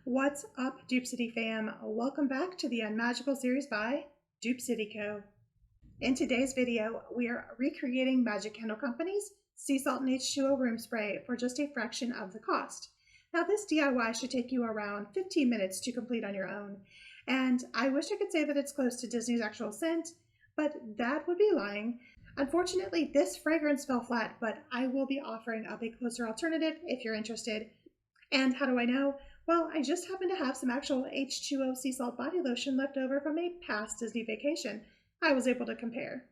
What's up, Dupe City fam? Welcome back to the Unmagical series by Dupe City Co. In today's video, we are recreating Magic Candle Company's Sea Salt and H2O room spray for just a fraction of the cost. Now, this DIY should take you around 15 minutes to complete on your own, and I wish I could say that it's close to Disney's actual scent, but that would be lying. Unfortunately, this fragrance fell flat, but I will be offering up a closer alternative if you're interested. And how do I know? Well, I just happen to have some actual H2O sea salt body lotion left over from a past Disney vacation. I was able to compare.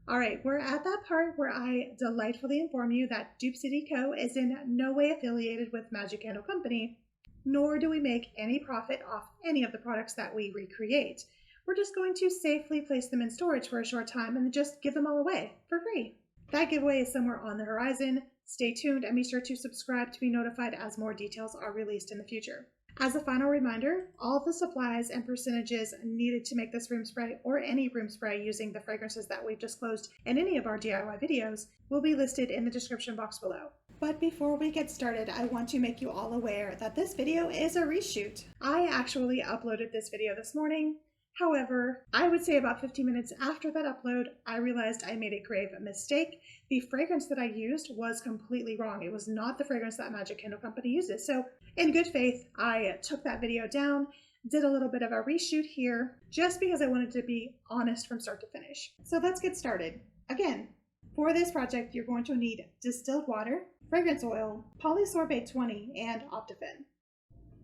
All right, we're at that part where I delightfully inform you that Dupe City Co. is in no way affiliated with Magic Candle Company, nor do we make any profit off any of the products that we recreate. We're just going to safely place them in storage for a short time and then just give them all away for free. That giveaway is somewhere on the horizon. Stay tuned and be sure to subscribe to be notified as more details are released in the future. As a final reminder, all the supplies and percentages needed to make this room spray or any room spray using the fragrances that we've disclosed in any of our DIY videos will be listed in the description box below. But before we get started, I want to make you all aware that this video is a reshoot. I actually uploaded this video this morning. However, I would say about 15 minutes after that upload, I realized I made a grave mistake. The fragrance that I used was completely wrong. It was not the fragrance that Magic Candle Company uses. So in good faith, I took that video down, did a little bit of a reshoot here, just because I wanted to be honest from start to finish. So let's get started. Again, for this project, you're going to need distilled water, fragrance oil, polysorbate 20, and Optifin.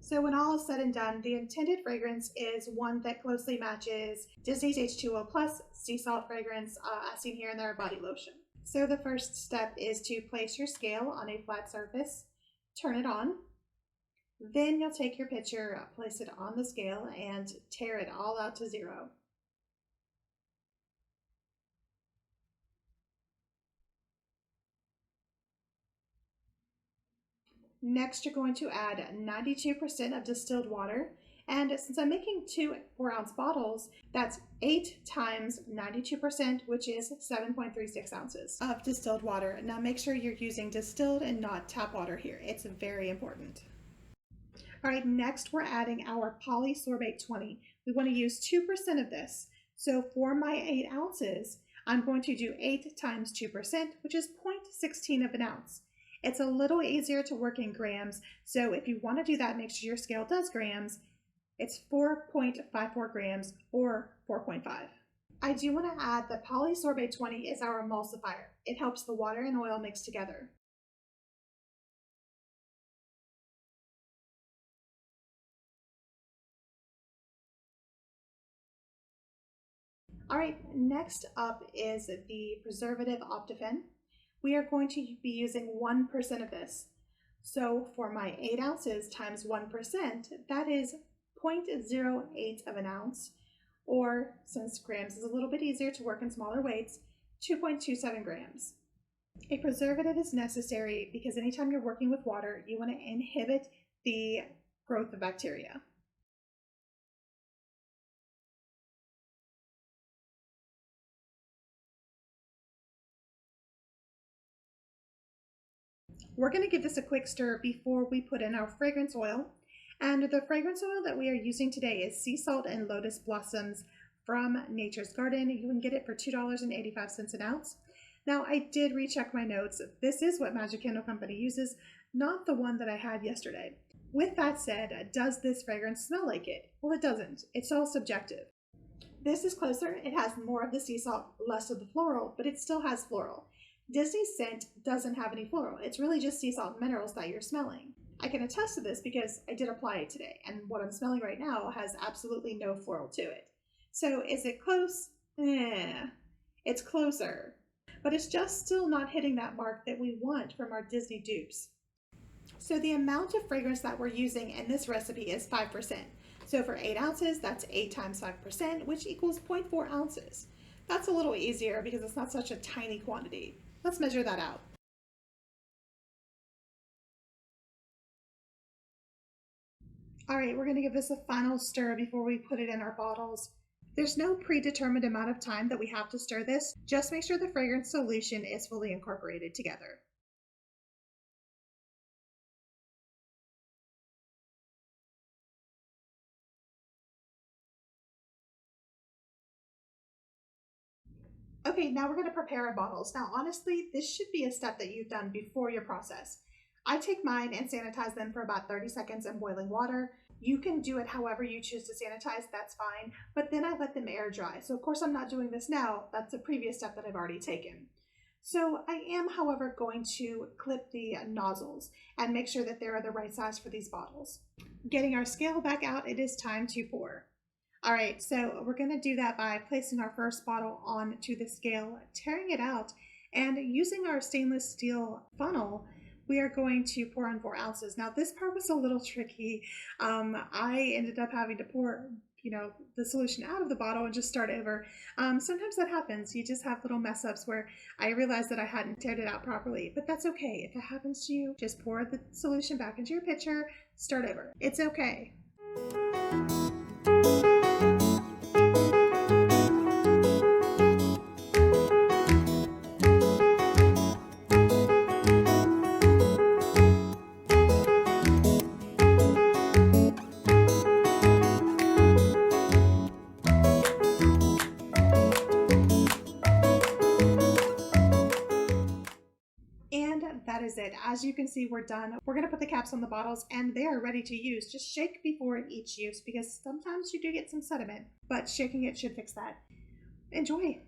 So when all is said and done, the intended fragrance is one that closely matches Disney's H2O Plus sea salt fragrance as seen here in their body lotion. So the first step is to place your scale on a flat surface, turn it on. Then you'll take your pitcher, place it on the scale, and tear it all out to 0. Next, you're going to add 92% of distilled water. And since I'm making 2 4-ounce bottles, that's 8 times 92%, which is 7.36 ounces of distilled water. Now make sure you're using distilled and not tap water here. It's very important. All right, next we're adding our polysorbate 20. We want to use 2% of this. So for my 8 ounces, I'm going to do 8 times 2%, which is 0.16 of an ounce. It's a little easier to work in grams, so if you want to do that, make sure your scale does grams. It's 4.54 grams or 4.5. I do want to add that polysorbate 20 is our emulsifier. It helps the water and oil mix together. All right, next up is the preservative Optifin. We are going to be using 1% of this. So for my 8 ounces times 1%, that is 0.08 of an ounce, or since grams is a little bit easier to work in smaller weights, 2.27 grams. A preservative is necessary because anytime you're working with water, you want to inhibit the growth of bacteria. We're going to give this a quick stir before we put in our fragrance oil. And the fragrance oil that we are using today is sea salt and lotus blossoms from Nature's Garden. You can get it for $2.85 an ounce. Now, I did recheck my notes. This is what Magic Candle Company uses, not the one that I had yesterday. With that said, does this fragrance smell like it? Well, it doesn't. It's all subjective. This is closer. It has more of the sea salt, less of the floral, but it still has floral. Disney's scent doesn't have any floral. It's really just sea salt minerals that you're smelling. I can attest to this because I did apply it today, and what I'm smelling right now has absolutely no floral to it. So is it close? It's closer, but it's just still not hitting that mark that we want from our Disney dupes. So the amount of fragrance that we're using in this recipe is 5%. So for 8 ounces, that's 8 times 5%, which equals 0.4 ounces. That's a little easier because it's not such a tiny quantity. Let's measure that out. All right, we're going to give this a final stir before we put it in our bottles. There's no predetermined amount of time that we have to stir this. Just make sure the fragrance solution is fully incorporated together. Okay, now we're going to prepare our bottles. Now, honestly, this should be a step that you've done before your process. I take mine and sanitize them for about 30 seconds in boiling water. You can do it however you choose to sanitize, that's fine, but then I let them air dry. So of course I'm not doing this now, that's a previous step that I've already taken. So I am, however, going to clip the nozzles and make sure that they are the right size for these bottles. Getting our scale back out, it is time to pour. All right, so we're gonna do that by placing our first bottle onto the scale, tearing it out, and using our stainless steel funnel, we are going to pour on 4 ounces. Now this part was a little tricky. I ended up having to pour the solution out of the bottle and just start over. Sometimes that happens. You just have little mess ups where I realized that I hadn't teared it out properly, but that's okay. If it happens to you, just pour the solution back into your pitcher, start over. It's okay. And that is it. As you can see, we're done. We're going to put the caps on the bottles and they are ready to use. Just shake before each use because sometimes you do get some sediment, but shaking it should fix that. Enjoy.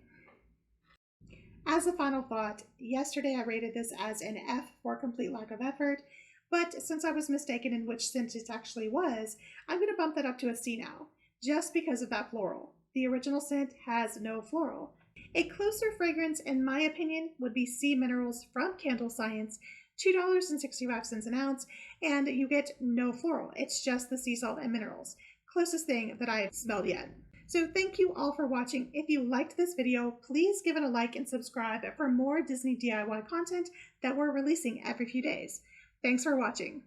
As a final thought, yesterday I rated this as an F for complete lack of effort, but since I was mistaken in which scent it actually was, I'm going to bump that up to a C now, just because of that floral. The original scent has no floral. A closer fragrance, in my opinion, would be Sea Minerals from Candle Science, $2.65 an ounce, and you get no floral. It's just the sea salt and minerals. Closest thing that I've smelled yet. So thank you all for watching. If you liked this video, please give it a like and subscribe for more Disney DIY content that we're releasing every few days. Thanks for watching.